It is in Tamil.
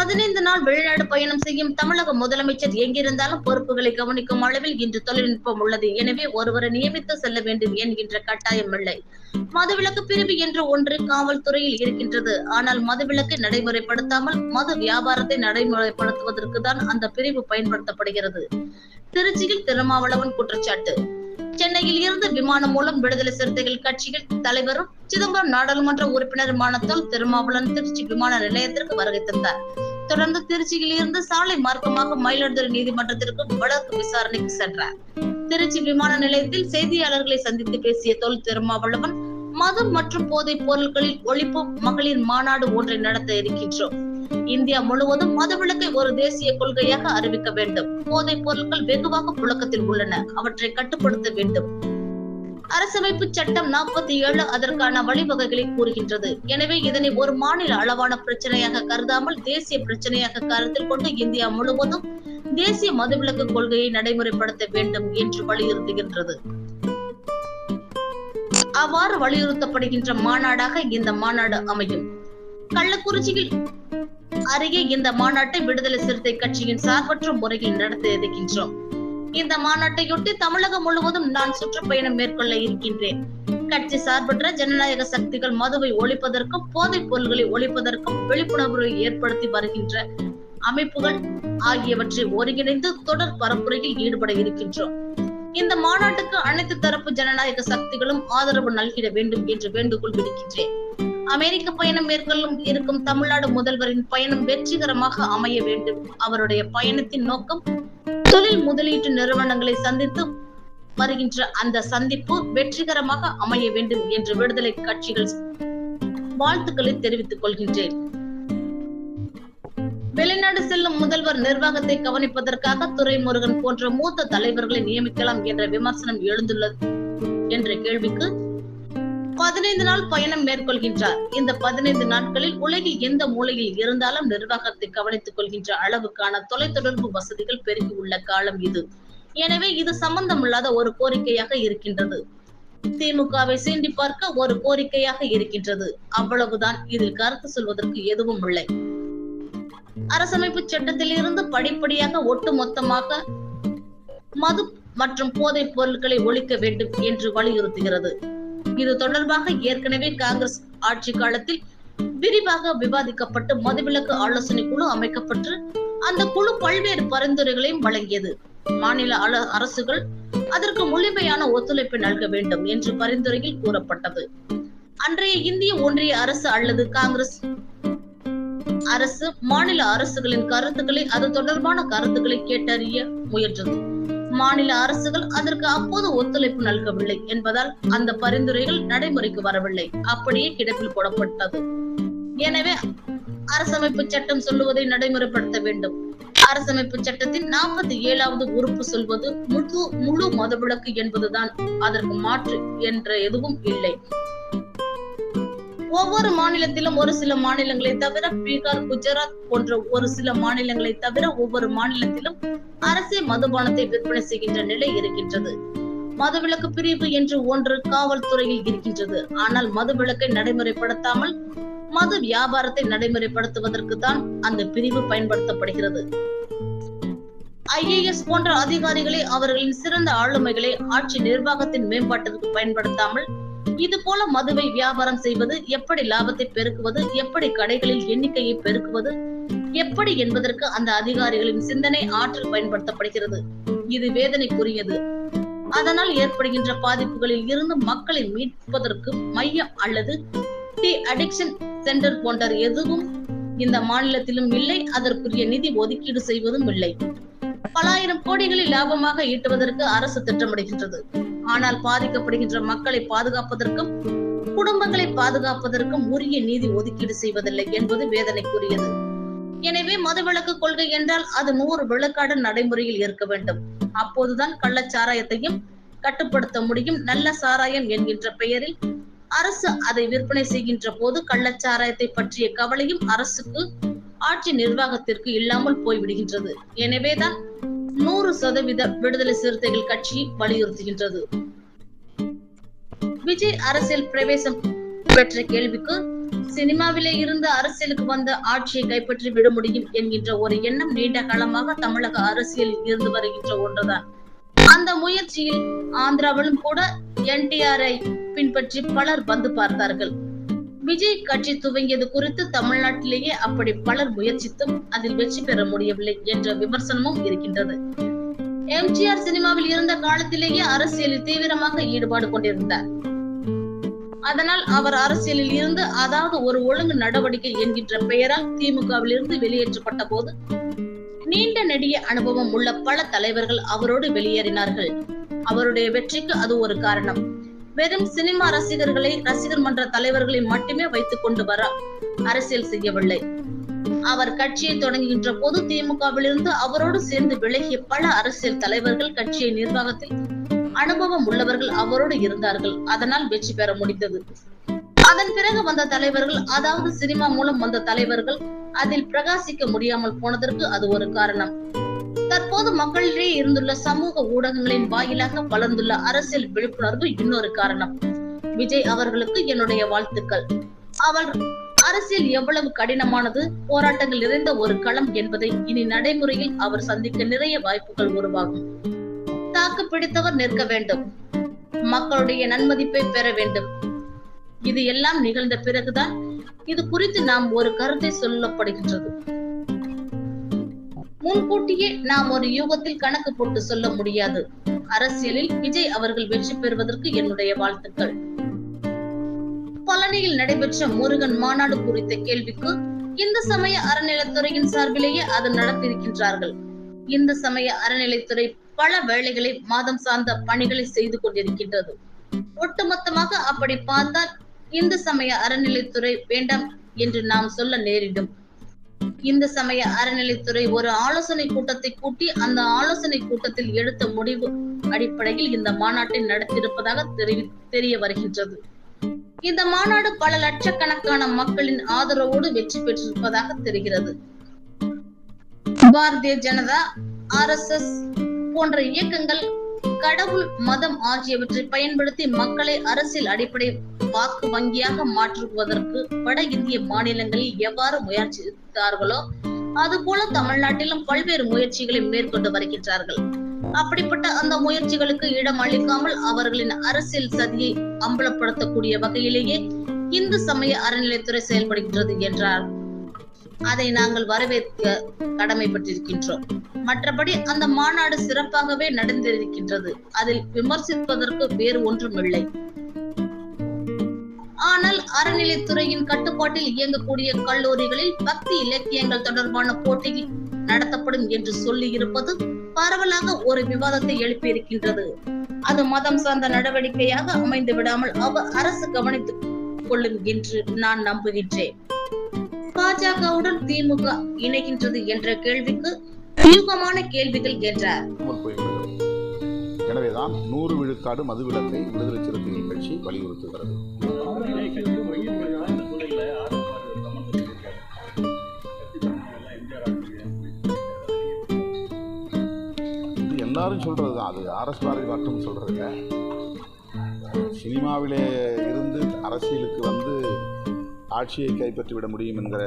15 நாள் வெளிநாடு பயணம் செய்யும் தமிழக முதலமைச்சர் எங்கிருந்தாலும் பொறுப்புகளை கவனிக்கும் அளவில் இன்று தொழில்நுட்பம் உள்ளது. எனவே ஒருவரை நியமித்து செல்ல வேண்டும் என்கின்ற கட்டாயம் இல்லை. மதுவிலக்கு பிரிவு என்று ஒன்று காவல்துறையில் இருக்கின்றது. ஆனால் மதுவிலக்கை நடைமுறைப்படுத்தாமல் மது வியாபாரத்தை நடைமுறைப்படுத்துவதற்கு தான் அந்த பிரிவு பயன்படுத்தப்படுகிறது. திருச்சியில் திருமாவளவன் குற்றச்சாட்டு. சென்னையில் இருந்து விமானம் மூலம் விடுதலை சிறுத்தைகள் கட்சிகள் தலைவரும் சிதம்பரம் நாடாளுமன்ற உறுப்பினருமான தொல் திருமாவளவன் திருச்சி விமான நிலையத்திற்கு வருகை தந்தார். தொடர்ந்து திருச்சியில் இருந்து சாலை மார்க்கமாக மயிலாடுதுறை நீதிமன்றத்திற்கு வழக்கு விசாரணைக்கு சென்றார். திருச்சி விமான நிலையத்தில் செய்தியாளர்களை சந்தித்து பேசிய தொல் திருமாவளவன், மது மற்றும் போதைப் பொருட்களில் ஒழிப்பு மகளிர் மாநாடு ஒன்றை நடத்த இருக்கின்றோம். இந்தியா முழுவதும் மதுவிலக்கை ஒரு தேசிய கொள்கையாக அறிவிக்க வேண்டும். போதைப் பொருட்கள் வெகுவாக புழக்கத்தில் உள்ளன, அவற்றை கட்டுப்படுத்த வேண்டும். அரசமைப்பு சட்டம் 47 அதற்கான வழிவகைகளை கூறுகின்றது. எனவே இதனை ஒரு மாநில அளவான பிரச்சனையாக கருதாமல் தேசிய பிரச்சனையாக கருத்தில் கொண்டு இந்தியா முழுவதும் தேசிய மதுவிலக்கு கொள்கையை நடைமுறைப்படுத்த வேண்டும் என்று வலியுறுத்துகின்றது. அவ்வாறு வலியுறுத்தப்படுகின்ற மாநாடாக இந்த மாநாடு அமையும். கள்ளக்குறிச்சியில் அருகே இந்த மாநாட்டை விடுதலை சிறுத்தை கட்சியின் சார்பற்ற முறையில் நடத்த இருக்கின்றோம். இந்த மாநாட்டையொட்டி தமிழகம் முழுவதும் நான் சுற்றுப்பயணம் மேற்கொள்ள இருக்கின்றேன். கட்சி சார்பற்ற ஜனநாயக சக்திகள் மதுவை ஒழிப்பதற்கும் போதைப் பொருள்களை ஒழிப்பதற்கும் விழிப்புணர்வை ஏற்படுத்தி வருகின்ற அமைப்புகள் ஆகியவற்றை ஒருங்கிணைந்து தொடர் பரப்புரையில் ஈடுபட இருக்கின்றோம். இந்த மாநாட்டுக்கு அனைத்து தரப்பு ஜனநாயக சக்திகளும் ஆதரவு நல்கிட வேண்டும் என்று வேண்டுகோள் விடுக்கின்றேன். அமெரிக்க பயணம் மேற்கொள்ளும் இருக்கும் தமிழ்நாடு முதல்வரின் பயணம் வெற்றிகரமாக அமைய வேண்டும். அவருடைய பயணத்தின் நோக்கம் தொழில் முதலீட்டு நிறுவனங்களை சந்தித்து வருகின்ற அந்த சந்திப்பு வெற்றிகரமாக அமைய வேண்டும் என்று விடுதலை கட்சிகள் வாழ்த்துக்களை தெரிவித்துக் கொள்கின்றேன். வெளிநாடு செல்லும் முதல்வர் நிர்வாகத்தை கவனிப்பதற்காக துரைமுருகன் போன்ற மூத்த தலைவர்களை நியமிக்கலாம் என்ற விமர்சனம் எழுந்துள்ளது என்ற கேள்விக்கு 15 நாள் பயணம் மேற்கொள்கின்றார். இந்த 15 நாட்களில் உலகில் எந்த மூலையில் இருந்தாலும் நிர்வாகத்தை கவனித்துக் கொள்கின்ற அளவுக்கான தொலைத்தொடர்பு வசதிகள் பெருகி உள்ள காலம் இது. எனவே இது சம்பந்தமில்லாத ஒரு கோரிக்கையாக இருக்கின்றது. திமுகவை சீண்டி பார்க்க ஒரு கோரிக்கையாக இருக்கின்றது. அவ்வளவுதான். இதில் கருத்து சொல்வதற்கு எதுவும் இல்லை. அரசமைப்பு சட்டத்தில் இருந்து படிப்படியாக ஒட்டுமொத்தமாக மது மற்றும் போதைப் பொருட்களை ஒழிக்க வேண்டும் என்று வலியுறுத்துகிறது. இது தொடர்பாக ஏற்கனவே காங்கிரஸ் ஆட்சி காலத்தில் விரிவாக விவாதிக்கப்பட்டு மதுவிலக்கு ஆலோசனை குழு அமைக்கப்பட்டு அந்த குழு பல்வேறு பரிந்துரைகளையும் வழங்கியது. மாநில அரசுகள் அதற்கு முழுமையான ஒத்துழைப்பு நல்க வேண்டும் என்று பரிந்துரையில் கூறப்பட்டது. அன்றைய இந்திய ஒன்றிய அரசு அல்லது காங்கிரஸ் அரசு மாநில அரசுகளின் கருத்துக்களை அது தொடர்பான கருத்துக்களை கேட்டறிய முயன்றது. மாநில அரசுகள் அதற்கு அப்போது ஒத்துழைப்பு நல்கவில்லை என்பதால் அந்த பரிந்துரைகள் நடைமுறைக்கு வரவில்லை, அப்படியே கிடப்பில் போடப்பட்டது. எனவே அரசமைப்பு சட்டம் சொல்லுவதை நடைமுறைப்படுத்த வேண்டும். அரசமைப்பு சட்டத்தின் 47வது உறுப்பு சொல்வது முழு மதுவிலக்கு என்பதுதான். அதற்கு மாற்று என்ற எதுவும் இல்லை. ஒவ்வொரு மாநிலத்திலும் ஒரு சில மாநிலங்களை தவிர பீகார், குஜராத் போன்ற ஒரு சில மாநிலங்களை தவிர ஒவ்வொரு மாநிலத்திலும் அரசே மதுபானத்தை விற்பனை செய்கின்ற நிலை இருக்கின்றது. மதுவிலக்கு பிரிவு என்று ஒன்று காவல்துறையில் இருக்கின்றது. ஆனால் மதுவிலக்கை நடைமுறைப்படுத்தாமல் மது வியாபாரத்தை நடைமுறைப்படுத்துவதற்கு தான் அந்த பிரிவு பயன்படுத்தப்படுகிறது. IAS போன்ற அதிகாரிகளை அவர்களின் சிறந்த ஆளுமைகளை ஆட்சி நிர்வாகத்தின் மேம்பாட்டிற்கு பயன்படுத்தாமல் இது போல மதுவை வியாபாரம் செய்வது, எப்படி லாபத்தை பெருக்குவது, எப்படி கடைகளில் எண்ணிக்கையை பெருக்குவது, எப்படி என்பதற்கு அந்த அதிகாரிகளின் சிந்தனை ஆற்றல் பயன்படுத்தப்படுகிறது. இது வேதனைக்குரியது. அதனால் ஏற்படுகின்ற பாதிப்புகளில் இருந்து மக்களை மீட்பதற்கு மையம் அல்லது டி அடிக்ஷன் சென்டர் போன்ற எதுவும் இந்த மாநிலத்திலும் இல்லை. அதற்குரிய நிதி ஒதுக்கீடு செய்வதும் இல்லை. பல ஆயிரம் கோடிகளை லாபமாக ஈட்டுவதற்கு அரசு திட்டமிடுகின்றது. ஆனால் பாதிக்கப்படுகின்ற மக்களை பாதுகாப்பதற்கும் குடும்பங்களை பாதுகாப்பதற்கும் உரிய நீதி ஒதுக்கீடு செய்வதில்லை என்பது வேதனைக்குரியது. எனவே மதுவிலக்கு கொள்கை என்றால் அது 100 விழுக்காடு நடைமுறையில் இருக்க வேண்டும். அப்போதுதான் கள்ளச்சாராயத்தையும் கட்டுப்படுத்த முடியும். நல்ல சாராயம் என்கின்ற பெயரில் அரசு அதை விற்பனை செய்கின்ற போது கள்ளச்சாராயத்தை பற்றிய கவலையும் அரசுக்கு ஆட்சி நிர்வாகத்திற்கு இல்லாமல் போய்விடுகின்றது. எனவேதான் 100% விடுதலை சிறுத்தைகள் கட்சி வலியுறுத்துகின்றது. விஜய் அரசியல் பிரவேசம் பெற்ற கேள்விக்கு சினிமாவிலே இருந்து அரசியலுக்கு வந்த ஆட்சியை கைப்பற்றி விட முடியும் என்கின்ற ஒரு எண்ணம் நீண்ட காலமாக தமிழக அரசியலில் இருந்து வருகின்ற ஒன்றுதான். அந்த முயற்சியில் ஆந்திராவிலும் கூட NTR-ஐ பின்பற்றி பலர் வந்து பார்த்தார்கள். விஜய் கட்சி துவங்கியது குறித்து தமிழ்நாட்டிலேயே அப்படி பலர் முயற்சித்தும் அதில் வெற்றி பெற முடியவில்லை என்ற விமர்சனமும் இருக்கின்றது. MGR சினிமாவில் இருந்த காலத்திலேயே அரசியலில் தீவிரமாக ஈடுபாடு கொண்டிருந்தார். அதனால் அவர் அரசியலில் இருந்து, அதாவது ஒரு ஒழுங்கு நடவடிக்கை என்கின்ற பெயரால் திமுகவில் இருந்து வெளியேற்றப்பட்ட போது நீண்ட நெடிய அனுபவம் உள்ள பல தலைவர்கள் அவரோடு வெளியேறினார்கள். அவருடைய வெற்றிக்கு அது ஒரு காரணம். வெறும் சினிமா ரசிகர் மன்ற தலைவர்களை மட்டுமே வைத்துக் கொண்டு வர அரசியல் செய்யவில்லை. அவர் கட்சியை தொடங்குகின்ற போது திமுகவிலிருந்து அவரோடு சேர்ந்து விலகிய பல அரசியல் தலைவர்கள், கட்சியை நிர்வாகத்தில் அனுபவம் உள்ளவர்கள் அவரோடு இருந்தார்கள். அதனால் வெற்றி பெற முடிந்தது. அதன் பிறகு வந்த தலைவர்கள், அதாவது சினிமா மூலம் வந்த தலைவர்கள் அதில் பிரகாசிக்க முடியாமல் போனதற்கு அது ஒரு காரணம். தற்போது மக்களிடையே இருந்துள்ள சமூக ஊடகங்களின் வாயிலாக வளர்ந்துள்ள அரசியல் விழிப்புணர்வு இன்னொரு காரணம். விஜய் அவர்களுக்கு என்னுடைய வாழ்த்துக்கள். அவர் அரசியல் எவ்வளவு கடினமானது, போராட்டங்கள் நிறைந்த ஒரு களம் என்பதை இனி நடைமுறையில் அவர் சந்திக்க நிறைய வாய்ப்புகள் உருவாகும். தாக்கு பிடித்தவர் நிற்க வேண்டும், மக்களுடைய நன்மதிப்பை பெற வேண்டும். இது எல்லாம் நிகழ்ந்த பிறகுதான் இது குறித்து நாம் ஒரு கருத்தை சொல்லப்படுகின்றது. முன்கூட்டியே நாம் ஒரு யூகத்தில் கணக்கு போட்டு சொல்ல முடியாது. அரசியலில் விஜய் அவர்கள் வெற்றி பெறுவதற்கு என்னுடைய வாழ்த்துக்கள். பழனியில் நடைபெற்ற முருகன் மாநாடு குறித்த கேள்விக்கு இந்து சமய அறநிலைத்துறையின் சார்பிலேயே அது நடத்தியிருக்கின்றார்கள். இந்து சமய அறநிலைத்துறை பல வேளைகளை மாதம் சார்ந்த பணிகளை செய்து கொண்டிருக்கின்றது. ஒட்டுமொத்தமாக அப்படி பார்த்தால் இந்து சமய அறநிலைத்துறை வேண்டாம் என்று நாம் சொல்ல நேரிடும். இந்து சமய அறநிலைத்துறை ஒரு ஆலோசனை கூட்டத்தை கூட்டி அந்த ஆலோசனை கூட்டத்தில் எடுத்த முடிவு அடிப்படையில் இந்த மாநாட்டை நடத்தியிருப்பதாக தெரிய வருகின்றது. இந்த மாநாடு பல லட்சக்கணக்கான மக்களின் ஆதரவோடு வெற்றி பெற்றிருப்பதாக தெரிகிறது. பாரதிய ஜனதா, RSS போன்ற இயக்கங்கள் கடவுள், மதம் ஆகியவற்றை பயன்படுத்தி மக்களை அரசியல் அடிப்படை வாக்கு வங்கியாக மாற்றுவதற்கு வட இந்திய மாநிலங்களில் எவ்வாறு முயற்சித்தார்களோ அதுபோல தமிழ்நாட்டிலும் பல்வேறு முயற்சிகளை மேற்கொண்டு வருகின்றார்கள். அப்படிப்பட்ட அந்த முயற்சிகளுக்கு இடம் அளிக்காமல் அவர்களின் அரசியல் சதியை அம்பலப்படுத்தக்கூடிய வகையிலேயே இந்து சமய அறநிலைத்துறை செயல்படுகின்றது என்றார். அதை நாங்கள் வரவேற்க கடமைப்பட்டிருக்கின்றோம். மற்றபடி அந்த மாநாடு சிறப்பாகவே நடந்திருக்கின்றது. அதில் விமர்சிப்பதற்கு வேறு ஒன்றும் இல்லை. ஆனால் அறநிலைத்துறையின் கட்டுப்பாட்டில் இயங்கக்கூடிய கல்லூரிகளில் பக்தி இலக்கியங்கள் தொடர்பான போட்டிகள் நடத்தப்படும் என்று சொல்லி இருப்பது பரவலாக ஒரு விவாதத்தை எழுப்பியிருக்கின்றது. அது மதம் சார்ந்த நடவடிக்கையாக அமைந்து விடாமல் அரசு கவனித்துக் கொள்ளும் என்று நான் நம்புகின்றேன். பாஜகவுடன் திமுக இணைகின்றது என்ற கேள்விக்கு யூகமான கேள்விகள் என்றார். எனவேதான் 100 விழுக்காடு மதுவிலக்கை விடுதலை சிறுத்தைகள் கட்சி வலியுறுத்துகிறது. இது எல்லாரும் சொல்றதுதான். அது RS பாரதி மட்டும் சொல்றது இல்லை. சினிமாவிலே இருந்து அரசியலுக்கு வந்து ஆட்சியை கைப்பற்றிவிட முடியும் என்கிற